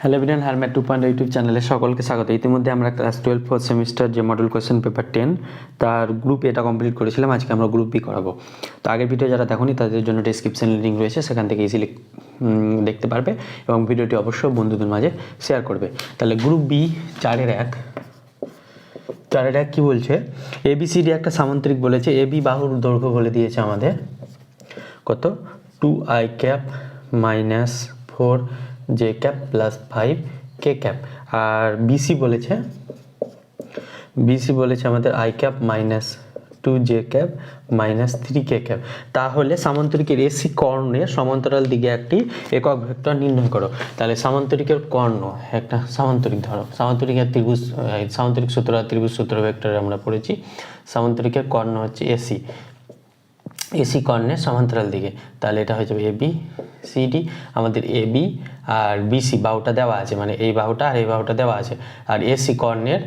Hello everyone, হারম্যাট 2.0 YouTube চ্যানেলে সকলকে স্বাগত। ইতিমধ্যে আমরা ক্লাস 12 ফোর্থ সেমিস্টার যে মডেল কোয়েশ্চেন পেপার 10 তার গ্রুপ এটা কমপ্লিট করেছিলাম। আজকে আমরা গ্রুপ বি করাবো। তো আগের ভিডিও যারা দেখোনি তাদের জন্য ডেসক্রিপশন লিঙ্ক রয়েছে, সেখান থেকে ইজিলি দেখতে পারবে এবং ভিডিওটি অবশ্যই বন্ধুদের মাঝে শেয়ার করবে। তাহলে গ্রুপ বি 4-1 কি বলছে, এবিসিডি একটা সামান্তরিক বলেছে। এবি বাহুর দৈর্ঘ্য বলে দিয়েছে আমাদের কত, 2i cap minus 4j cap plus 5k cap. আর বিসি বলেছে আমাদের i cap minus 2j cap minus 3k cap. তাহলে সামান্তরিকের এসি কর্ণের সমান্তরাল দিকে একটি একক ভেক্টর নির্ণয় করো। তাহলে সামান্তরিকের কর্ণ একটা সামান্তরিক ধরো, সামান্তরিকের ত্রিভুজ, সামান্তরিক সূত্র আর ত্রিভুজ সূত্র ভেক্টরে আমরা পড়েছি। সামান্তরিকের কর্ণ হচ্ছে এসি কর্ণের সমান্তরাল দিকে। তাহলে এটা হয়ে যাবে এবি সিডি। আমাদের এবি আর বিসি বাহুটা দেওয়া আছে, মানে এই বাহুটা আর এই বাহুটা দেওয়া আছে, আর এসি কর্ণের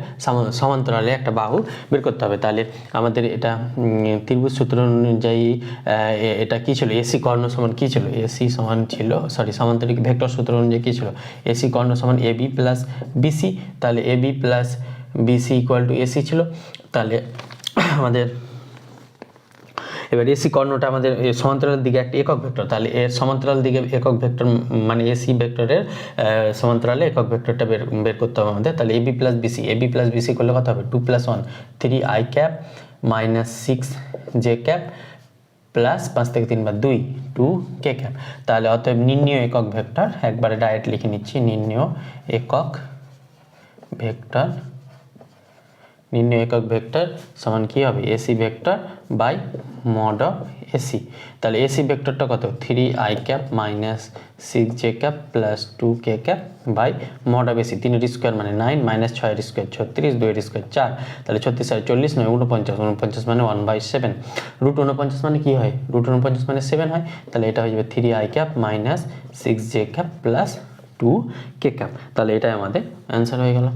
সমান্তরালে একটা বাহু বের করতে হবে। তাহলে আমাদের এটা ত্রিভুজ সূত্র অনুযায়ী এটা কী ছিল, এসি কর্ণ সমান কী ছিল, এসি সমান ছিল সামান্তরিক ভেক্টর সূত্র অনুযায়ী কী ছিল, এসি কর্ণ সমান এবি প্লাস বিসি। তাহলে AB plus BC equal to AC ছিল। তাহলে আমাদের এবার এসি কর্ণটা আমাদের সমান্তরাল দিকে একটা একক ভেক্টর। তাহলে এর সমান্তরাল দিকে একক ভেক্টর মানে এসি ভেক্টরের সমান্তরালে একক ভেক্টরটা বের করতে হবে আমাদের। তাহলে এবি প্লাস বিসি করলে কত হবে, 2 + 1 3i cap minus 6j cap plus 5 থেকে 3 বার 2 2k ক্যাপ। তাহলে অতএব নির্ণীয় একক ভেক্টর, একবারে ডাইরেক্ট লিখে নিচ্ছি, নির্ণীয় একক ভেক্টর সমান কি হবে, AC vector by mod of AC. তাহলে এসি ভেক্টরটা কত, 3i cap minus 6j cap plus 2k cap by mod of AC. 3 square মানে 9 মাইনাস 6 স্কোয়ার 36, 2 স্কোয়ার 4। তাহলে 36 আর 40 নয় 49 মানে 1/7। রুট 49 মানে কি হয়, রুট 49 মানে 7 হয়। তাহলে এটা হয়ে যাবে 3i cap minus 6j cap plus 2k cap. তাহলে এটাই আমাদের অ্যান্সার হয়ে গেল।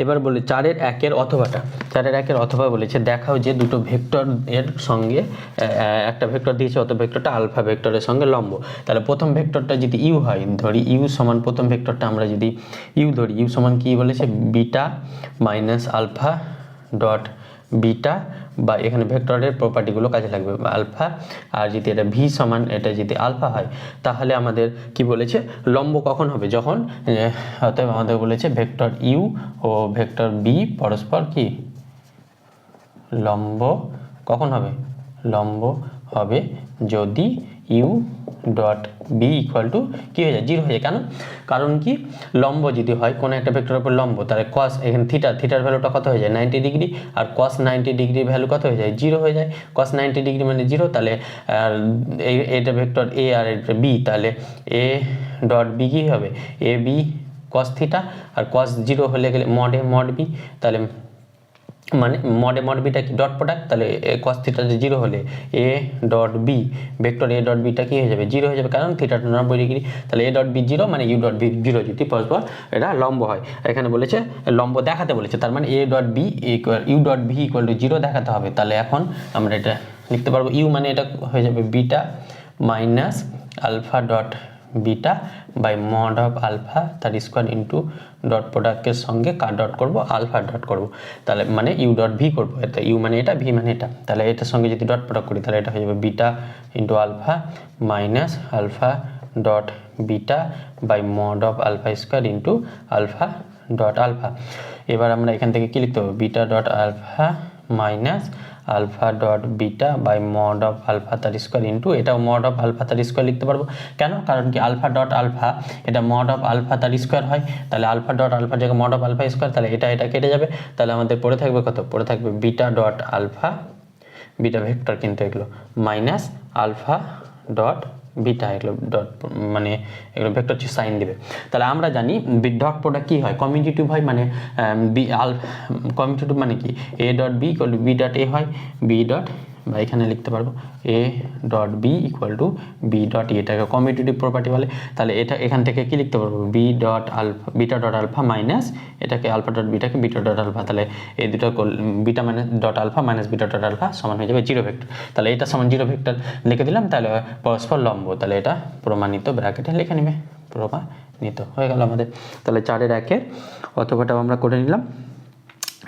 এবার বলি 4-1 অথবা বলেছে, দেখাও যে দুটো ভেক্টর এর সঙ্গে একটা ভেক্টর দিয়েছে, অত ভেক্টরটা আলফা ভেক্টরের সঙ্গে লম্ব। তাহলে প্রথম ভেক্টরটা যদি ইউ হয়, ধরি ইউ সমান, প্রথম ভেক্টরটা আমরা যদি ইউ ধরি, ইউ সমান কি বলেছে, beta minus alpha dot beta, বা এখানে ভেক্টরের প্রপার্টিগুলো কাজে লাগবে, আলফা। আর যদি এটা ভি সমান, এটা যদি আলফা হয়, তাহলে আমাদের কি বলেছে, লম্ব কখন হবে, যখন অতএব আমাদের বলেছে ভেক্টর ইউ ও ভেক্টর বি পরস্পর কি লম্ব কখন হবে, লম্ব হবে যদি U dot B equal to কী হয়ে যায়, 0 হয়ে যায়। কারণ কি, লম্ব যদি হয় কোনো একটা ভেক্টরের উপর লম্ব, তাহলে কস এখানে থিটার ভ্যালুটা কত হয়ে যায়, 90 ডিগ্রি। আর কস 90 ডিগ্রির ভ্যালু কত হয়ে যায়, 0 হয়ে যায়। কস 90 ডিগ্রি মানে 0। তাহলে এটা ভেক্টর এ আর এটা বি, তাহলে এ ডট বি কী হবে, এ বি কস থিটা। আর কস 0 হলে গেলে মড বি। তাহলে মানে মড বিটা কি ডট প্রোডাক্ট। তাহলে কস থিটা 0 হলে A dot B, vector A dot beta কি হয়ে যাবে, 0 হয়ে যাবে, কারণ থিটাটা 90 ডিগ্রি। তাহলে এ ডট বি 0 মানে ইউ ডট বি 0 যদি পরস্পর এটা লম্ব হয়। এখানে বলেছে লম্ব দেখাতে বলেছে, তার মানে A dot B equal u dot v equal to 0 দেখাতে হবে। তাহলে এখন আমরা এটা লিখতে পারবো, ইউ মানে এটা হয়ে যাবে beta minus alpha dot beta by mod of alpha তার স্কোয়ার ইন্টু ডট প্রোডাক্টের সঙ্গে কার ডট করবো, আলফা ডট করবো। তাহলে মানে ইউ ডট ভি করবো, এটা ইউ মানে এটা, ভি মানে এটা। তাহলে এটার সঙ্গে যদি ডট প্রোডাক্ট করি, তাহলে এটা হয়ে যাবে beta into alpha minus alpha dot beta by mod of alpha square into alpha dot alpha. এবার আমরা এখান থেকে কী লিখতে হবে, beta dot alpha minus alpha dot beta by mod of alpha তার স্কোয়ার ইন্টু, এটাও মড অফ আলফা তার স্কোয়ার লিখতে পারবো। কেন, কারণ কি আলফা ডট আলফা এটা মড অফ আলফা তার স্কোয়ার হয়। তাহলে আলফা ডট আলফার জায়গায় মড অফ আলফা স্কোয়ার, তাহলে এটা কেটে যাবে। তাহলে আমাদের পড়ে থাকবে কত, পড়ে থাকবে beta dot alpha, beta vector কিন্তু এগুলো, মাইনাস আলফা ডট বিটা, এগুলো ডট মানে এগুলো ভেক্টর হচ্ছে সাইন দেবে। তাহলে আমরা জানি ডট প্রোডাক্ট কী হয়, কমিউটেটিভ হয়, মানে কমিউটেটিভ মানে কি, A dot B equal to B dot A হয়, বি ডট, বা এখানে লিখতে পারবো A dot B equal to B dot এটাকে কমিউটেটিভ প্রপার্টি বলে। তাহলে এটা এখান থেকে কি লিখতে পারবো, বিটা ডট আলফা মাইনাস এটাকে আলফা ডট বিটাকে বিটা ডট আলফা। তাহলে এই দুটো beta minus dot alpha minus beta dot alpha সমান হয়ে যাবে 0 ভেক্টর। তাহলে এটা সমান 0 ভেক্টর লিখে দিলাম। তাহলে পরস্পর লম্ব, তাহলে এটা প্রমাণিত, ব্র্যাকেটে লিখে নেবে প্রমাণিত। নিত। হয়ে গেল আমাদের। তাহলে 4-এর 1-এর অথবাটাও আমরা করে নিলাম।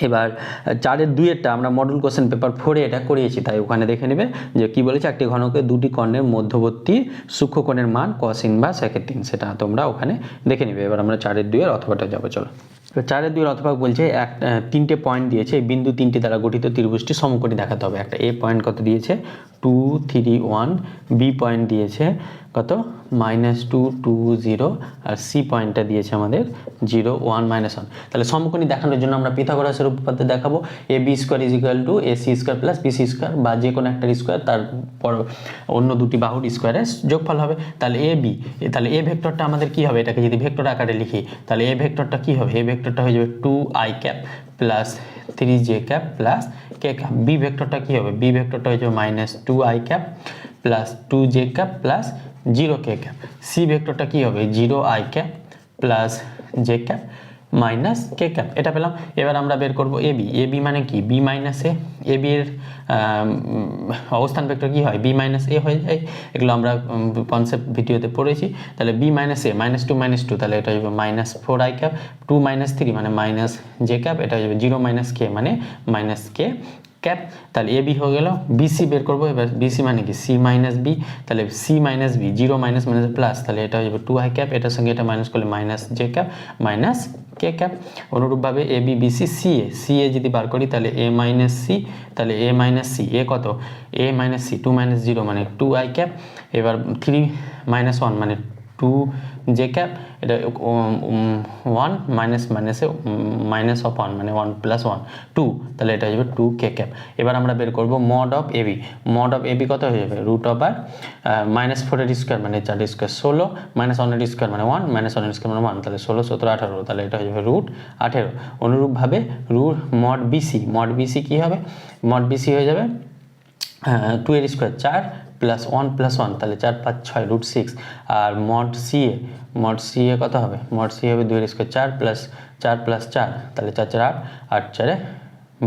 এবার 4-এর 2-এরটা আমরা মডেল কোশ্চেন পেপার 4-এ এটা করিয়েছি, তাই ওখানে দেখে নেবে যে কি বলেছে, একটি ঘনকের দুটি কর্ণের মধ্যবর্তী সূক্ষ্মকোণের মান cos ইনভার্স 1/3, সেটা তোমরা ওখানে দেখে নেবে। এবার আমরা 4-এর 2-এর অথবাটা যাবো। চলো, 4-এর 2-এর অথবা বলছে 3টে পয়েন্ট দিয়েছে, এই বিন্দু 3টি দ্বারা গঠিত ত্রিভুজটি সমকোণী দেখাতে হবে। একটা এ পয়েন্ট কত দিয়েছে 2 3 1, বি পয়েন্ট দিয়েছে কত -2 2 0, আর সি পয়েন্টটা দিয়েছে আমাদের 0 1 -1। তাহলে সমকোণী দেখানোর জন্য আমরা পিথাগোরাসের উপপাদ্য দেখাবো, A B square is equal to A C square plus B C square, বা যে কোনো একটা স্কোয়ার তারপর অন্য দুটি বাহুর স্কোয়ারের যোগফল হবে। তাহলে এ বি, তাহলে এ ভেক্টরটা আমাদের কি হবে, এটাকে যদি ভেক্টর আকারে লিখি তাহলে এ ভেক্টরটা কি হবে, এ ভেক্টরটা হয়ে যাবে 2i cap plus 3j cap plus K cap. B ভেক্টরটা কি হবে, বি ভেক্টরটা হয়ে যাবে -2i cap plus 2j cap plus 0k cap. C ভেক্টরটা কি হবে 0i cap plus j cap minus K cap. এটা পেলাম। এবার আমরা বের করব এ বি। এ বি মানে কি B minus A, A B এর অবস্থান ভেক্টর কি হয় বি মাইনাস এ হয়ে যায়, এগুলো আমরা কনসেপ্ট ভিডিওতে পড়েছি। তাহলে বি মাইনাস এ -2 -2, তাহলে এটা হয়ে যাবে -4i ক্যাপ, 2 -3 মানে মাইনাস জে ক্যাপ, এটা হয়ে যাবে 0 - k মানে মাইনাস কে ক্যাপ। তাহলে এ বি হয়ে গেল। বিসি বের করবো। এবার বিসি মানে কি সি মাইনাস বি, তাহলে C minus B 0 minus plus, তাহলে এটা হয়ে যাবে 2i ক্যাপ, এটার সঙ্গে এটা মাইনাস করলে minus J cap minus K cap. অনুরূপভাবে A B BC C A, C এ যদি বার করি তাহলে এ মাইনাস সি, তাহলে এ মাইনাস সি এ কত এ মাইনাস সি 2 - 0 মানে 2i ক্যাপ। এবার 3 - 1 মানে 2j ক্যাপ, এটা 1 মাইনাস মাইনাসে মাইনাস অফ 1 মানে 1 + 1 2, তাহলে এটা হয়ে যাবে 2k ক্যাপ। এবার আমরা বের করব mod of AB. Mod of AB কত হয়ে যাবে √/-4 এর স্কোয়ার মানে 4 স্কোয়ার 16, -1 এর স্কোয়ার মানে 1, -1 এর স্কোয়ার মানে 1, তাহলে 16 17 18, তাহলে এটা হয়ে যাবে √18। অনুরূপভাবে মড বিসি, মড বিসি কি হবে, মড বিসি হয়ে যাবে 2 এর স্কোয়ার 4 প্লাস 1 + 1, তাহলে 4 5 6 √6। আর মড সি এ, মড সি এ কত হবে, মড সি হবে 2 এর স্কোয়ার 4 প্লাস 4 প্লাস 4, তাহলে 4 4 8 8 4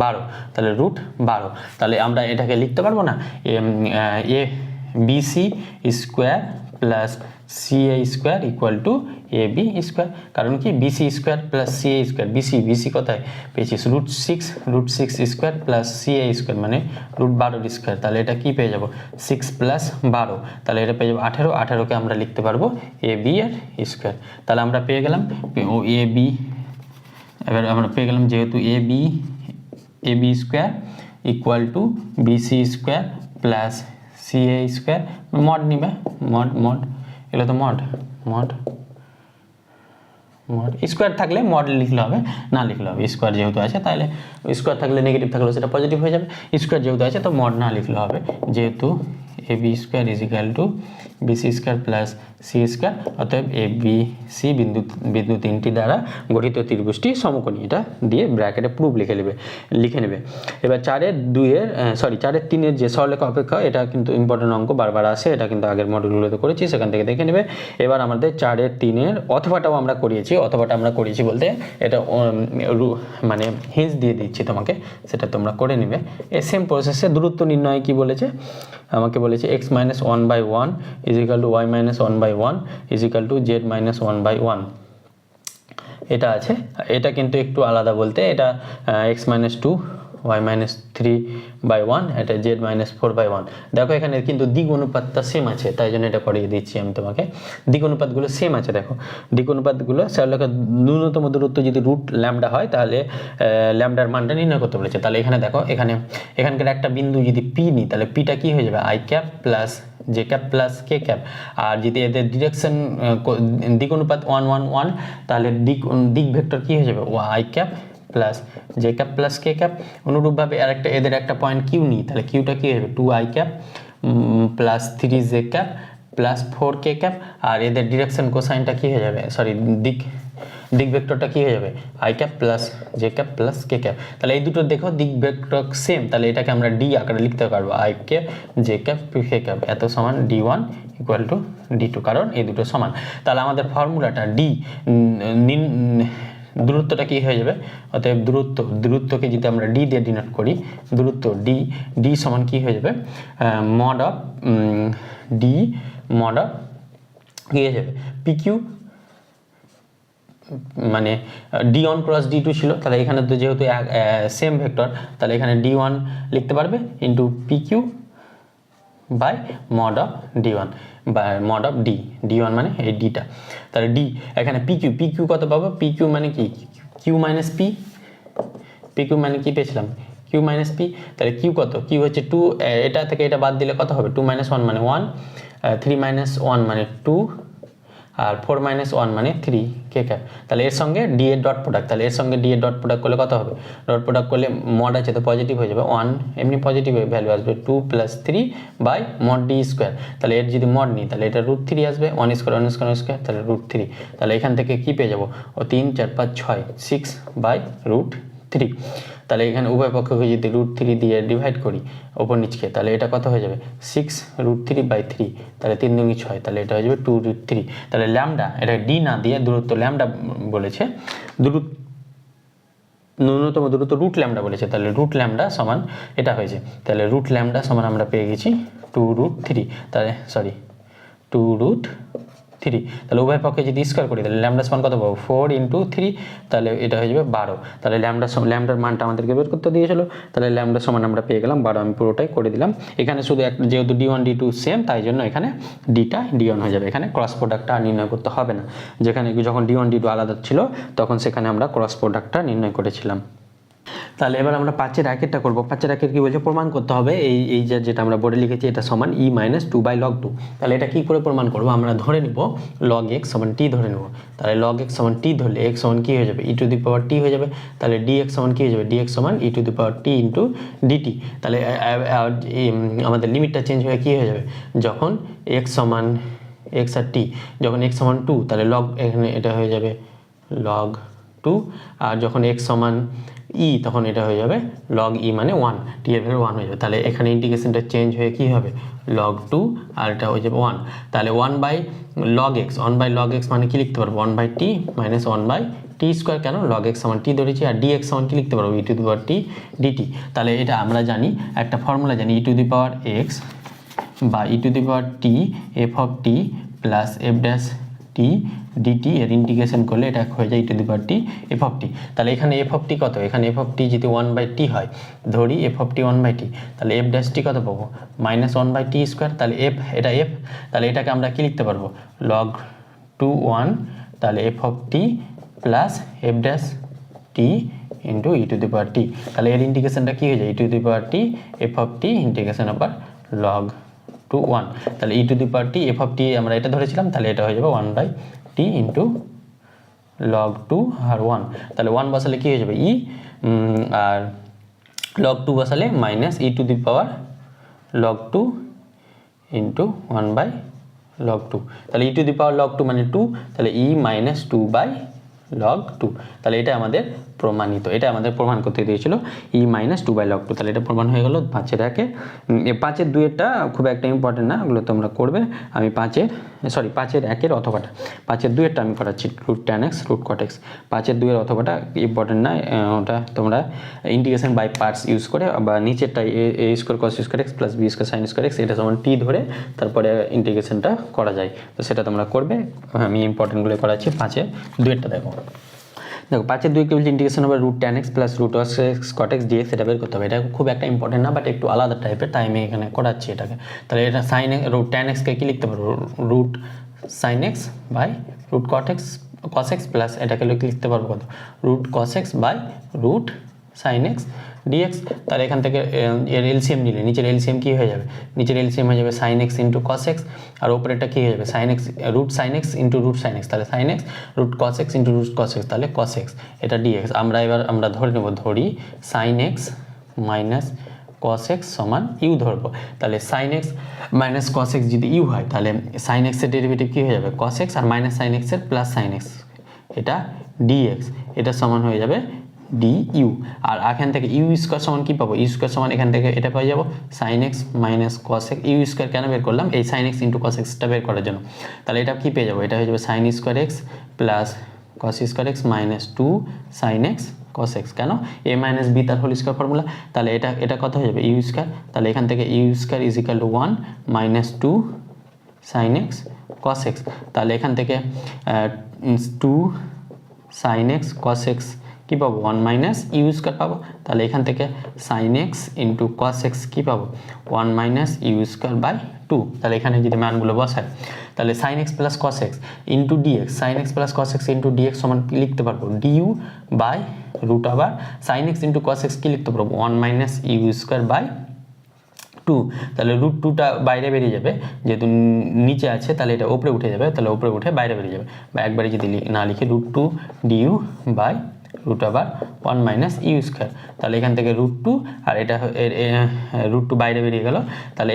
12, তাহলে √12। তাহলে আমরা এটাকে লিখতে পারবো না A BC square plus CA square equal to A B square. কারণ কি BC square plus CA square, BC কোথায় পেয়েছি √6 স্কোয়ার প্লাস সিএ স্কোয়ার মানে √12 স্কোয়ার, তাহলে এটা কি পেয়ে যাবো 6 + 12, তাহলে এটা পেয়ে যাবো 18। 18কে আমরা লিখতে পারবো এ বি এর স্কোয়ার। তাহলে আমরা পেয়ে গেলাম ও এ বি, এবার আমরা পেয়ে গেলাম যেহেতু A B square equal to BC square plus CA square. Mod নিবে, মড এগুলো তো মড স্কোয়ার থাকলে মড লিখলে হবে, না লিখলে হবে। স্কোয়ার যেহেতু আছে তাহলে স্কোয়ার থাকলে নেগেটিভ থাকলেও সেটা পজিটিভ হয়ে যাবে। স্কোয়ার যেহেতু আছে তো মড না লিখলে হবে, যেহেতু A B square is equal to BC square plus C square, অতএব এ বি সি বিন্দু 3টি দ্বারা গঠিত ত্রিভুজটি সমকোণী। এটা দিয়ে ব্র্যাকেটে প্রুফ লিখে নেবে। এবার 4-এর 3-এর যে সরলরেখা অপেক্ষা, এটা কিন্তু ইম্পর্টেন্ট অঙ্ক বারবার আসে, এটা কিন্তু আগের মডেলগুলোতে করেছি, সেখান থেকে দেখে নেবে। এবার আমাদের 4-এর 3-এর অথবাটাও আমরা করিয়েছি। অথবাটা আমরা করিয়েছি বলতে এটা মানে হিন্স দিয়ে দিচ্ছি তোমাকে, সেটা তোমরা করে নেবে। এই সেম প্রসেসে দূরত্ব নির্ণয় কি বলেছে, আমাকে বলেছে x - 1/1 is equal two y - 1/1 is equal two z - 1/1। এটা আছে, এটা কিন্তু একটু আলাদা বলতে, এটা x - 2 y - 3/1, এটা z - 4/1। দেখো এখানে কিন্তু দিক অনুপাতটা সেম আছে, তাই জন্য এটা করিয়ে দিচ্ছি আমি তোমাকে। দিক অনুপাতগুলো সেম আছে, দেখো দিক অনুপাতগুলো সরলরেখার ন্যূনতম দূরত্ব যদি √λ হয় তাহলে ল্যামডার মানটা নির্ণয় করতে বলেছে। তাহলে এখানে দেখো এখানকার একটা বিন্দু যদি পি নিই তাহলে পিটা কি হয়ে যাবে i cap plus J cap plus K cap. আর যদি এদের ডিরেকশন দিক অনুপাত 1 1 1, তাহলে দিক ভেক্টর কি হয়ে যাবে i cap plus J cap plus K cap. অনুরূপভাবে এদের একটা পয়েন্ট কিউ নিই, তাহলে কিউটা কি হবে 2i cap plus 3j cap plus 4k cap. আর এদের ডিরেকশন কোসাইনটা কি হয়ে যাবে, সরি দিক ভেক্টরটা কি হয়ে যাবে i cap plus J cap plus K cap. তাহলে এই দুটো দেখো দিক ভেক্টর সেম, তাহলে এটাকে আমরা ডি আকারে লিখতে পারবো i cap J cap K cap এত সমান d1 ইকুয়াল টু d2, কারণ এই দুটো সমান। তাহলে আমাদের ফর্মুলাটা দূরত্বটা কি হয়ে যাবে, অতএব দূরত্বকে যদি আমরা ডি দিয়ে ডিনোট করি, দূরত্ব ডি সমান কি হয়ে যাবে মড অফ কি হয়ে যাবে পিকিউ মানে d1 ক্রস d2 ছিল, তাহলে এখানে তো যেহেতু সেম ভেক্টর, তাহলে এখানে d1 লিখতে পারবে into pq by mod of d1 বা মড অফ d1 মানে এই ডিটা, তাহলে d এখানে pq কত পাবো, pq মানে কি q মাইনাস p, pq মানে কি পেয়েছিলাম q মাইনাস p, তাহলে q কত, q হচ্ছে 2, এটা থেকে এটা বাদ দিলে কত হবে 2 মাইনাস 1 মানে 1, 3 মাইনাস 1 মানে 2, আর 4 মাইনাস 1 মানে 3 কে ক্যাপ, তাহলে এর সঙ্গে d এর ডট প্রোডাক্ট, তাহলে এর সঙ্গে d এর ডট প্রোডাক্ট করলে কত হবে, ডট প্রোডাক্ট করলে মড আছে তো পজিটিভ হয়ে যাবে 1, এমনি পজিটিভ ভ্যালু আসবে 2 plus 3 by mod d square, তাহলে এর যদি মড নিই তাহলে এটা √3 আসবে, 1 স্কোয়ার তাহলে √3, তাহলে এখান থেকে কি পেয়ে যাবো, ও 3 4 5 6 6 বাই √3, তাহলে এখানে উভয় পক্ষকে যদি √3 দিয়ে ডিভাইড করি ওপর নিচকে, তাহলে এটা কত হয়ে যাবে 6 √3 বাই 3, তাহলে 3 দুগুণে 6, তাহলে এটা হয়ে যাবে 2√3, তাহলে ল্যামডা, এটা ডি না দিয়ে দূরত্ব ল্যামডা বলেছে, ন্যূনতম দূরত্ব রুট ল্যামডা বলেছে, তাহলে রুট ল্যামডা সমান এটা হয়েছে, তাহলে রুট ল্যামডা সমান আমরা পেয়ে গেছি 2√3, তাহলে সরি 2√3, তাহলে উভয় পক্ষে যদি স্কোয়ার করি তাহলে ল্যামডা সমান কত পাবো 4 × 3, তাহলে এটা হয়ে যাবে 12, তাহলে ল্যামডার মানটা আমাদেরকে বের করতে দিয়েছিল, তাহলে ল্যামডা সমান আমরা পেয়ে গেলাম 12, আমি পুরোটাই করে দিলাম, এখানে শুধু যেহেতু d1 d2 সেম তাই জন্য এখানে ডিটা d1 হয়ে যাবে, এখানে ক্রস প্রোডাক্টটা নির্ণয় করতে হবে না, যেখানে যখন d1 d2 আলাদা ছিল তখন সেখানে আমরা ক্রস প্রোডাক্টটা নির্ণয় করেছিলাম। তাহলে এবার আমরা 5-এর 1-এরটা করবো, 5-এর 1-এর কি বলছে, প্রমাণ করতে হবে এই যেটা আমরা বোর্ডে লিখেছি এটা সমান e মাইনাস 2/log2, তাহলে এটা কি করে প্রমাণ করবো, আমরা ধরে নিব log x সমান t ধরে নেব, তাহলে log x সমান t ধরলে x সমান কি হয়ে যাবে e⁻t হয়ে যাবে, তাহলে dx সমান কি হয়ে যাবে, dx সমান e⁻t ইন্টু dt, তাহলে আমাদের লিমিটটা চেঞ্জ হয়ে কি হয়ে যাবে, যখন x সমান x আর t, যখন x সমান 2 তাহলে log এখানে এটা হয়ে যাবে log 2, আর যখন x সমান e তখন এটা হয়ে যাবে log e মানে 1, t এর ভ্যালু 1 হয়ে যাবে, তাহলে এখানে ইন্টিগ্রেশনটা চেঞ্জ হয়ে কি হবে log 2 আর এটা হয়ে যাবে 1, তাহলে 1/log x মানে কি লিখতে পারবো 1/t মাইনাস 1/t স্কোয়ার, কেন log x সমান t ধরেছি, আর dx সমান কি লিখতে পারবো e⁻t dt, তাহলে এটা আমরা জানি একটা ফর্মুলা জানি e⁻x বা e⁻t f(t) plus f'(t) dt এর ইন্টিগ্রেশন করলে এটা হয়ে যায় e⁻t f(t), তাহলে এখানে f(t) কত, এখানে f(t) যদি 1/t হয়, ধরি f(t) 1/t, তাহলে f'(t) কত পাবো মাইনাস 1/t স্কোয়ার, তাহলে f এটা f, তাহলে এটাকে আমরা কি লিখতে পারবো log 1, তাহলে f(t) plus f'(t) into e⁻t, তাহলে এর ইন্টিগ্রেশনটা কি হয়ে যায় e⁻t f(t) ইন্টিগ্রেশন আবার log 1, তাহলে e⁻t f(t) আমরা এটা ধরেছিলাম, তাহলে এটা হয়ে যাবে 1/t ইন্টু log 2 আর 1, তাহলে 1 বসালে কি হয়ে যাবে e, আর log 2 বসালে মাইনাস e⁻log 2 ইন্টু 1/log 2, তাহলে e⁻log 2 মানে 2, তাহলে e মাইনাস 2/log 2, তাহলে এটা আমাদের প্রমাণিত, এটা আমাদের প্রমাণ করতে দিয়েছিল e মাইনাস 2/log 2, তাহলে এটা প্রমাণ হয়ে গেল 5-এর 1-এ। 5-এর 2-এরটা খুব একটা ইম্পর্টেন্ট না, ওগুলো তোমরা করবে, আমি 5-এর 1-এর অথবাটা 5-এর 2-এরটা আমি করাচ্ছি √tan x √cot x, 5-এর 2-এর অথবাটা ইম্পর্টেন্ট না, ওটা তোমরা ইন্টিগ্রেশন বাই পার্টস ইউজ করে বা নিচেরটা a square cos square x plus b square sin square x এটা সমান t ধরে তারপরে ইন্টিগ্রেশনটা করা যায়, তো সেটা তোমরা করবে, আমি ইম্পর্টেন্টগুলো করাচ্ছি। 5-এর 2-এরটা দেখো 5-এর 2 কি বলছে, ইন্টিগ্রেশন হবে √tan x plus √x cot x dx, এটা বের করতে হবে, এটা খুব একটা ইম্পর্টেন্ট না বাট একটু আলাদা টাইপের, তাই আমি এখানে করাচ্ছি এটাকে, তাহলে এটা sin √tan x কে কি লিখতে পারবো √sin x by √cot x cos x plus এটাকে লিখতে পারবো কত √cos x by √sin x dx, তাহলে এখান থেকে এর এলসিএম নিলে নিচের এলসিএম কি হয়ে যাবে, নিচের এলসিএম হয়ে যাবে sin x into cos x, আর উপরেরটা কি হয়ে যাবে sin x √sin x into √sin x, তাহলে sin x √cos x into √cos x, তাহলে cos x এটা dx, আমরা ধরে নেব, ধরি sin x minus cos x সমান u ধরবো, তাহলে sin x minus cos x যদি u হয় তাহলে sin x এর ডেরিভেটিভ কি হয়ে যাবে cos x, আর মাইনাস sin x এর প্লাস sin x এটা dx, এটা সমান হয়ে যাবে du, আর এখান থেকে u স্কয়ার সমান কি পাবো, u স্কয়ার সমান এখান থেকে এটা পেয়ে যাব sin x minus cos x, u square কেন বের করলাম, এই sin x into cos x টা বের করার জন্য, তাহলে এটা কি পেয়ে যাবো, এটা হয়ে যাবে sin square x plus cos square x minus 2 sin x cos x, কেন a মাইনাস b তার হোল স্কয়ার ফর্মুলা, তাহলে এটা কত হয়ে যাবে u স্কয়ার, তাহলে এখান থেকে u square is equal to 1 minus 2 sin x cos x, তাহলে এখান থেকে 2 সাইন এক্স কস এক্স কী পাবো 1 মাইনাস ইউ স্কোয়ার পাবো। তাহলে এখান থেকে sine X into cos X কী পাবো 1 মাইনাস ইউ স্কোয়ার বাই 2। তাহলে এখানে যদি মানগুলো বসায় তাহলে sine X plus cos X into DX, sine X plus cos X into DX সমান কী লিখতে পারবো ডিইউ বাই রুট আবার sine X into cos X কী লিখতে পারবো 1 মাইনাস ইউ স্কোয়ার বাই 2। তাহলে রুট 2টা বাইরে বেরিয়ে যাবে, যেহেতু নিচে আছে তাহলে এটা উপরে উঠে যাবে, তাহলে উপরে উঠে বাইরে বেরিয়ে যাবে। বা একবারে যদি না লিখে রুট 2 ডিইউ বাই রুট আবার 1 মাইনাস ইউ স্কোয়ার। তাহলে এখান থেকে রুট 2 আর এটা রুট 2 বাইরে বেরিয়ে গেল, তাহলে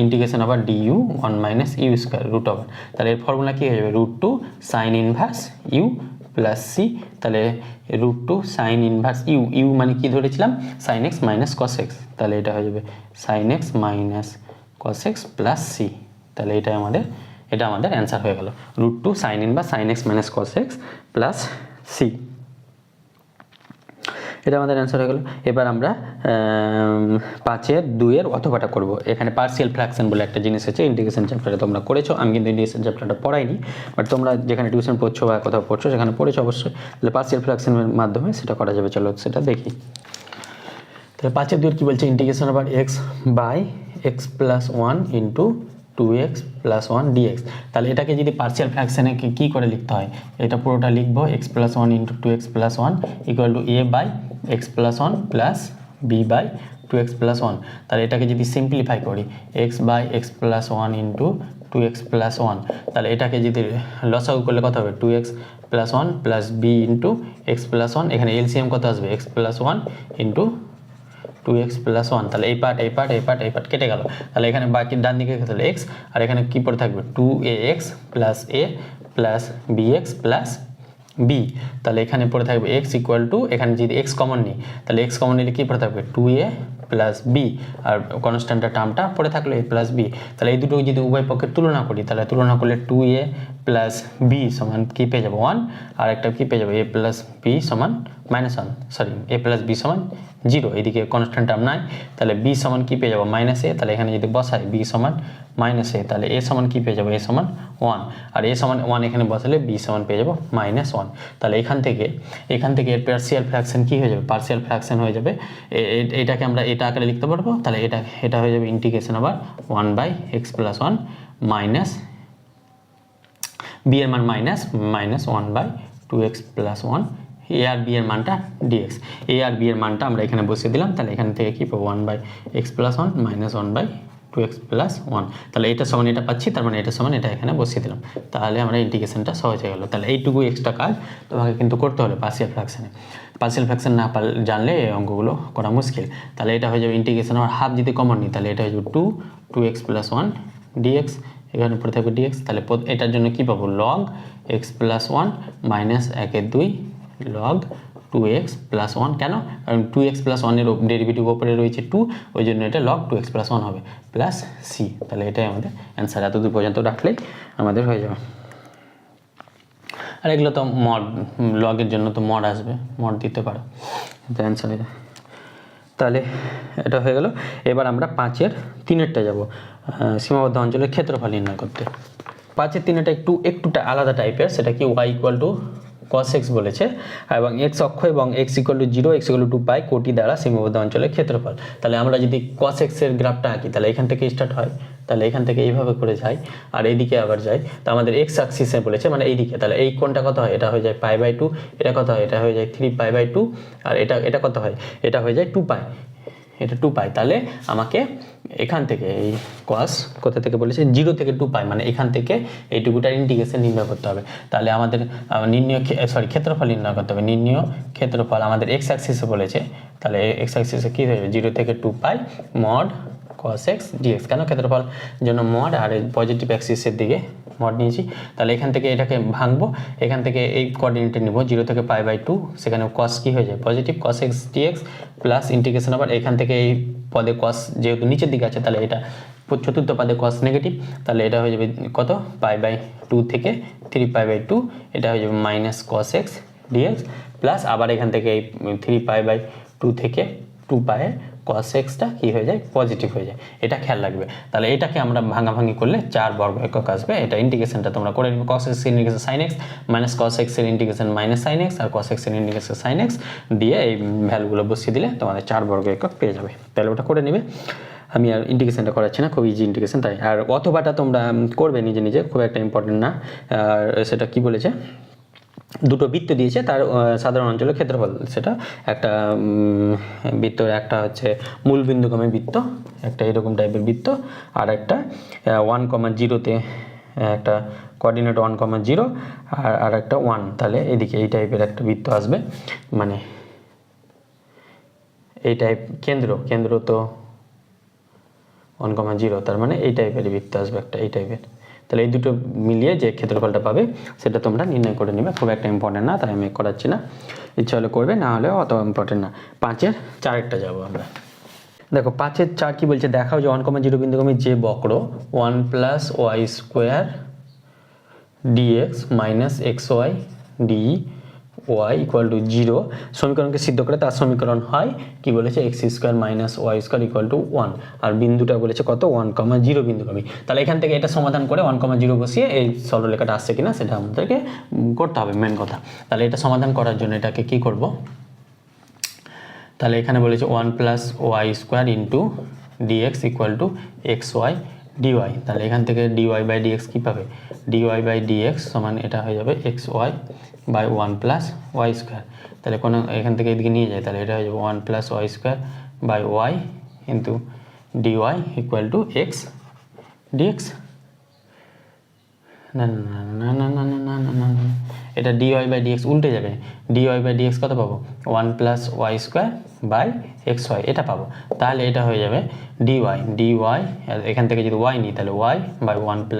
ইন্টিগ্রেশন আবার DU 1 minus U square root আবার। তাহলে এর ফর্মুলা কী হয়ে যাবে root 2 sine inverse U plus C. তাহলে root 2 sine inverse U, U মানে কি ধরেছিলাম sine X minus cos X, তাহলে এটা হয়ে যাবে sine X minus cos X plus C. তাহলে এটা আমাদের অ্যান্সার হয়ে গেল root 2 sine inverse sine X minus cos X plus C. এটা আমাদের অ্যান্সার হয়ে গেল। এবার আমরা 5-এর 2-এর অথবাটা করব। এখানে পার্সিয়াল ফ্র্যাকশন বলে একটা জিনিস আছে, ইন্টিগ্রেশন চ্যাপ্টারে তোমরা করেছো, আমি কিন্তু ইন্টিগ্রেশন চ্যাপ্টারটা পড়াইনি, বাট তোমরা যেখানে টিউশন পড়ছো বা কোথাও পড়ছো সেখানে পড়েছো অবশ্যই। তাহলে পার্সিয়াল ফ্র্যাকশনের মাধ্যমে সেটা করা যাবে, চলো সেটা দেখি। তাহলে 5-এর 2 কী বলছে ইন্টিগ্রেশন আবার x by x plus 1 into 2x plus 1 dx। তাহলে এটাকে যদি পার্সিয়াল ফ্র্যাকশানে কী করে লিখতে হয়, এটা পুরোটা লিখবো x plus 1 into 2x plus 1 equal to A by x plus 1 plus B by 2x plus 1। তাহলে এটাকে যদি সিম্পলিফাই করি x by x plus 1 into 2x plus 1, তাহলে এটাকে যদি লসাগু করলে কত হবে 2x plus 1 plus B into x plus 1। এখানে এলসিএম কত আসবে x plus 1 into 2x plus 1। তাহলে এই পার্ট কেটে গেল। তাহলে এখানে বাকি ডান দিকে তাহলে x আর এখানে কি পড়ে থাকবে 2ax plus a plus bx plus b। তাহলে এখানে পড়ে থাকবে x ইকুয়াল টু, এখানে যদি x কমন নিই তাহলে x কমন নিলে কি পড়ে থাকবে 2a প্লাস b আর কনস্ট্যান্টের টার্মটা পড়ে থাকলো a প্লাস b। তাহলে এই দুটো যদি উভয় পক্ষের তুলনা করি তাহলে তুলনা করলে 2a প্লাস b সমান কি পেয়ে যাবো 1 আর একটা কি পেয়ে যাবো a প্লাস b সমান -1, সরি a প্লাস b সমান 0। এদিকে কনস্ট্যান্ট টার্ম নাই, তাহলে b সমান কি পেয়ে যাবো -a। তাহলে এখানে যদি বসাই b সমান -a, তাহলে a সমান কি পেয়ে যাবো a সমান 1 আর a সমান 1 এখানে বসালে b সমান পেয়ে যাবো -1। তাহলে এখান থেকে এর পার্সিয়াল ফ্র্যাকশন কি হয়ে যাবে পার্সিয়াল ফ্র্যাকশন হয়ে যাবে, এটাকে আমরা এটা আকারে লিখতে পারবো। তাহলে এটা হয়ে যাবে ইন্টিগ্রেশন আবার 1 by x plus 1 minus B এর মান -1 বাই 2x প্লাস 1 এ আর বি এর মানটা dx। এ আর বি এর মানটা আমরা এখানে বসিয়ে দিলাম, তাহলে এখান থেকে কি পাবো 1 by x plus 1 -1 by 2x plus 1। তাহলে এটা সমান এটা পাচ্ছি, তার মানে এটা সমান এটা এখানে বসিয়ে দিলাম, তাহলে আমরা ইন্টিগ্রেশনটা সহজ হয়ে গেল। তাহলে এইটুকু এক্সট্রা কাজ তোমাকে কিন্তু করতে হলো পার্সিয়াল ফ্র্যাকশনে। পার্সিয়াল ফ্র্যাকশন না জানলে এই অঙ্কগুলো করা মুশকিল। তাহলে এটা হয়ে যাবে ইন্টিগ্রেশন আমার হাফ যদি কমন নিই তাহলে এটা হয়ে যাবে 2x প্লাস 1 dx, এখানে পড়ে থাকবে dx। তাহলে এটার জন্য কি পাবো log x plus 1 minus 1/2 log 2x plus 1। কেন? কারণ 2x প্লাস 1-এর ডেরিভেটিভ ওপরে রয়েছে 2, ওই জন্য এটা log 2x প্লাস 1 হবে প্লাস সি। তাহলে এটাই আমাদের অ্যান্সার, এতদূর পর্যন্ত রাখলেই আমাদের হয়ে যাবে। আর এগুলো তো মড, লগের জন্য তো মড আসবে, মড দিতে পারো, এটা অ্যান্সার হয়ে যাবে। তাহলে এটা হয়ে গেল। এবার আমরা 5-এর 3-এরটা যাব, সীমাবদ্ধ অঞ্চলের ক্ষেত্রফল নির্ণয় করতে। 5-এর 3-এটা একটুটা আলাদা টাইপের, সেটা কি y equal to cos x বলেছে এবং x অক্ষ এবং x equal to 0 x equal to 2 পাই কোটি দ্বারা সীমাবদ্ধ অঞ্চলের ক্ষেত্রফল। তাহলে আমরা যদি cos x এর গ্রাফটা আঁকি তাহলে এখান থেকে স্টার্ট হয়, তাহলে এখান থেকে এইভাবে করে যাই আর এইদিকে আবার যাই। তো আমাদের x অ্যাক্সিসে বলেছে মানে এইদিকে, তাহলে এই কোণটা কত হয় এটা হয়ে যায় π/2, এটা কত হয় এটা হয়ে যায় 3π/2 আর এটা কত হয় এটা হয়ে যায় 2π, এটা 2π। তাহলে আমাকে এখান থেকে এই cos কোথা থেকে বলেছে 0 থেকে 2π, মানে এখান থেকে এইটুকুটার ইন্টিগ্রেশন নির্ণয় করতে হবে। তাহলে আমাদের ক্ষেত্রফল নির্ণয় করতে হবে। নির্ণয় ক্ষেত্রফল আমাদের x অ্যাক্সিসে বলেছে, তাহলে x অ্যাক্সিসে কি হয়ে যাবে 0 থেকে 2π mod cos x dx। কেন? ক্ষেত্রফল জন্য মড আর পজিটিভ অ্যাক্সিসের দিকে মড নিয়েছি। তাহলে এখান থেকে এটাকে ভাঙবো, এখান থেকে এই কোঅর্ডিনেটে নিব 0 থেকে π/2, সেখানে cos কি হয়ে যায় positive cos x dx plus integration আবার এখান থেকে এই পদে cos যেহেতু নিচের দিকে আছে তাহলে এটা চতুর্থ পদে cos নেগেটিভ, তাহলে এটা হয়ে যাবে কত π/2 থেকে 3π/2, এটা হয়ে যাবে minus cos x dx plus আবার এখান থেকে এই 3π/2 থেকে 2π cos xটা কি হয়ে যায় পজিটিভ হয়ে যায়, এটা খেয়াল রাখবে। তাহলে এটাকে আমরা ভাঙাভাঙি করলে 4 বর্গ একক আসবে। এটা ইন্টিগ্রেশনটা তোমরা করে নিবে, cos x এর integration sin x minus cos x এর ইন্টিগ্রেশন মাইনাস sin x আর cos x এর ইন্টিগ্রেশন sin x দিয়ে এই ভ্যালুগুলো বসিয়ে দিলে তোমাদের 4 বর্গ একক পেয়ে যাবে। তাহলে ওটা করে নেবে, আমি আর ইন্টিগ্রেশনটা করাচ্ছি না, খুব ইজি ইন্টিগ্রেশন তাই। আর অথবাটা তোমরা করবে নিজে নিজে, খুব একটা ইম্পর্টেন্ট না। আর সেটা কি বলেছে, দুটো বৃত্ত দিয়েছে, তার সাধারণ অঞ্চলের ক্ষেত্রফল, সেটা একটা বৃত্ত, একটা হচ্ছে মূল বিন্দুগামী বৃত্ত, একটা এরকম টাইপের বৃত্ত, আর একটা 1,0-তে একটা কোঅর্ডিনেট 1,0 আর একটা 1, তাহলে এদিকে এই টাইপের একটা বৃত্ত আসবে, মানে এই টাইপ কেন্দ্র তো 1,0, তার মানে এই টাইপের বৃত্ত আসবে একটা এই টাইপের। তাহলে এই দুটো মিলিয়ে যে ক্ষেত্রফলটা পাবে সেটা তোমরা নির্ণয় করে নেবে, খুব একটা ইম্পর্টেন্ট না, তাই আমি করাচ্ছি না, ইচ্ছা হলে করবে, না হলে অত ইম্পর্টেন্ট না। 5-এর 4-একটা যাবো আমরা। দেখো 5-এর 4 কি বলছে, দেখাও যে 1,0 বিন্দুগামী যে বক্র 1 + y² dx minus xy dy = 0 সমীকরণকে সিদ্ধ করে তার সমীকরণ হয় কি বলেছে, x² - y² = 1, আর বিন্দুটা বলেছে কত 1,0 বিন্দুগামী। তাহলে এখান থেকে এটা সমাধান করে 1,0 বসিয়ে এই সরলরেখাটা আসছে কিনা সেটা আমাদেরকে করতে হবে, মেন কথা। তাহলে এটা সমাধান করার জন্য এটাকে কি করব, তাহলে এখানে বলেছে 1 + y² dx = xy dy, তাহলে এখান থেকে dy/dx কি পাবে, dy/dx সমান এটা হয়ে যাবে xy/1 + y², তাহলে কোনো এখান থেকে এদিকে নিয়ে যায়, তাহলে এটা হয়ে যাবে 1 + y² y into dy = x dx। না না না না না না না না না, এটা dy/dx উল্টে যাবে, dy/dx কত পাবো 1 + y²/xy এটা পাবো, তাহলে এটা হয়ে যাবে dy এখান থেকে যদি y নিই তাহলে y/1 +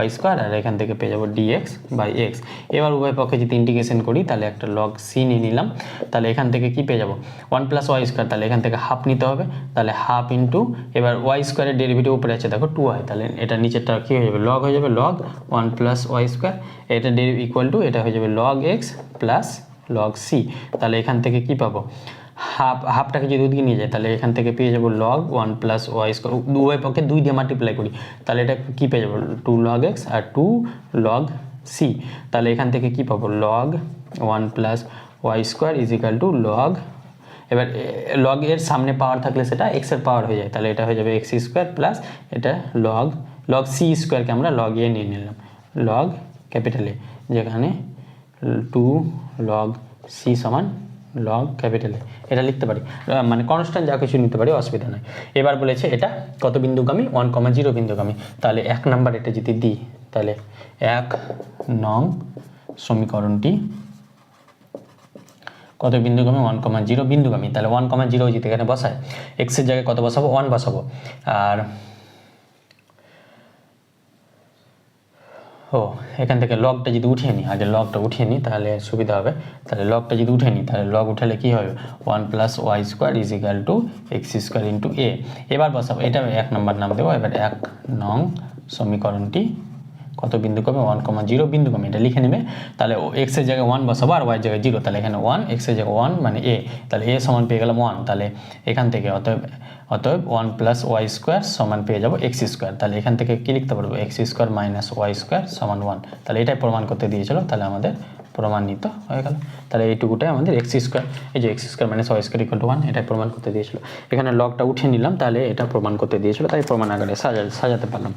y², আর এখান থেকে পেয়ে যাবো dx/x। এবার উভয় পক্ষে যদি ইন্টিগ্রেশন করি তাহলে একটা log c নিয়ে নিলাম, তাহলে এখান থেকে কি পেয়ে যাবো 1 + y², তাহলে এখান থেকে হাফ নিতে হবে, তাহলে হাফ ইন্টু এবার y² এর ডেরিভেটিভ উপরে আছে দেখো 2y, তাহলে এটা নিচেরটা কি হয়ে যাবে log হয়ে যাবে, log 1 + y², এটা ইকুয়াল টু এটা হয়ে যাবে log x plus log c। তাহলে এখান থেকে কি পাবো, হাফটাকে যদি ওদিকে নিয়ে যায় তাহলে এখান থেকে পেয়ে যাবো log 1 + y², উভয় পক্ষে 2 দিয়ে মাল্টিপ্লাই করি, তাহলে এটা কি পেয়ে যাবো 2 log x আর 2 log c। তাহলে এখান থেকে কি পাবো log 1 + y² = log, এবার log এর সামনে পাওয়ার থাকলে সেটা x এর পাওয়ার হয়ে যায়, তাহলে এটা হয়ে যাবে x² প্লাস এটা log c² কে আমরা log a নিয়ে নিলাম, log ক্যাপিটাল A, যেখানে 2 log c সমান log ক্যাপিটাল A, এটা লিখতে পারি, মানে কনস্ট্যান্ট যা কিছু নিতে পারি, অসুবিধা নেই। এবার বলেছে এটা কত বিন্দুগামী 1,0 বিন্দুগামী, তাহলে 1 নাম্বার এটা যদি দিই তাহলে 1 নং সমীকরণটি কত বিন্দুগামী 1,0 বিন্দুগামী, তাহলে 1,0 যদি এখানে বসায় x এর জায়গায় কত বসাবো 1 বসাবো, আর এখান থেকে লগটা যদি উঠিয়ে নিই, আগে লগটা উঠিয়ে নিই তাহলে সুবিধা হবে, তাহলে লগটা যদি উঠিয়ে নিই তাহলে লগ উঠালে কি হবে 1 + y² = x² * a। এবার বসাবো, এটা 1 নম্বর নাম দেবো। এবার 1 নং সমীকরণটি কত বিন্দুগামী 1,0 বিন্দুগামী, এটা লিখে নেবে। তাহলে x এর জায়গায় 1 বসাবো আর y এর জায়গায় 0, তাহলে এখানে 1, x এর জায়গায় 1 মানে a, তাহলে a সমান পেয়ে গেলাম 1, তাহলে এখান থেকে অতএব 1 + y² সমান পেয়ে যাবো x², তাহলে এখান থেকে কি লিখতে পারবো x² - y² সমান 1, তাহলে এটাই প্রমাণ করতে দিয়েছিল, তাহলে আমাদের প্রমাণিত হয়ে গেল। তাহলে এইটুকুটাই আমাদের x², এই যে x² - y² = 1, এটাই প্রমাণ করতে দিয়েছিল। এখানে লগটা উঠিয়ে নিলাম, তাহলে এটা প্রমাণ করতে দিয়েছিল, তাই প্রমাণ আকারে সাজাতে পারলাম।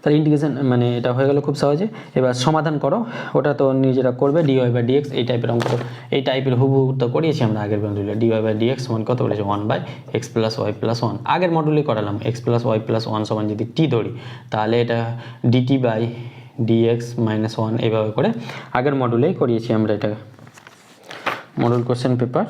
তাহলে ইন্টিগ্রেশন মানে এটা হয়ে গেল খুব সহজে। এবার সমাধান করো, ওটা তো নিজেরা করবে, dy/dx এই টাইপের অঙ্ক, এই টাইপের হুবহু তো করিয়েছি আমরা আগের মডুলে। dy/dx সমান কত বলেছে 1/x + y + 1, আগের মডুলেই করালাম। x + y + 1 সমান যদি t ধরি তাহলে এটা dt/dx - 1 এইভাবে করে আগের মডুলেই করিয়েছি আমরা এটা, module question paper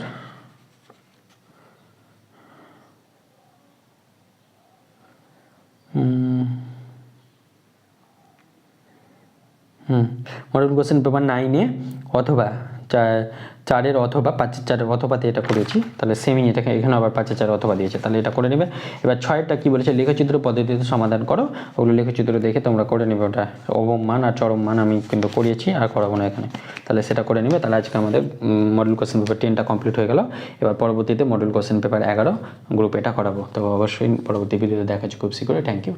model question paper 9-এ অথবা চারের অথবা 5-এর 4-এর অথবাতে এটা করেছি, তাহলে সেমই এটাকে এখানে আবার 5-এর 4-এর অথবা দিয়েছে, তাহলে এটা করে নেবে। এবার 6-এরটা কী বলেছে, লেখচিত্র পদ্ধতিতে সমাধান করো, ওগুলো লেখচিত্র দেখে তোমরা করে নেবে। ওটা অবম মান আর চরম মান আমি কিন্তু করিয়েছি, আর করাবো না এখানে, তাহলে সেটা করে নেবে। তাহলে আজকে আমাদের মডেল কোশ্চেন পেপার 10টা কমপ্লিট হয়ে গেল। এবার পরবর্তীতে মডেল কোশ্চেন পেপার 11 গ্রুপ এটা করাবো। তো অবশ্যই পরবর্তী ভিডিওতে দেখা হচ্ছে খুব শীঘ্রই। Thank you.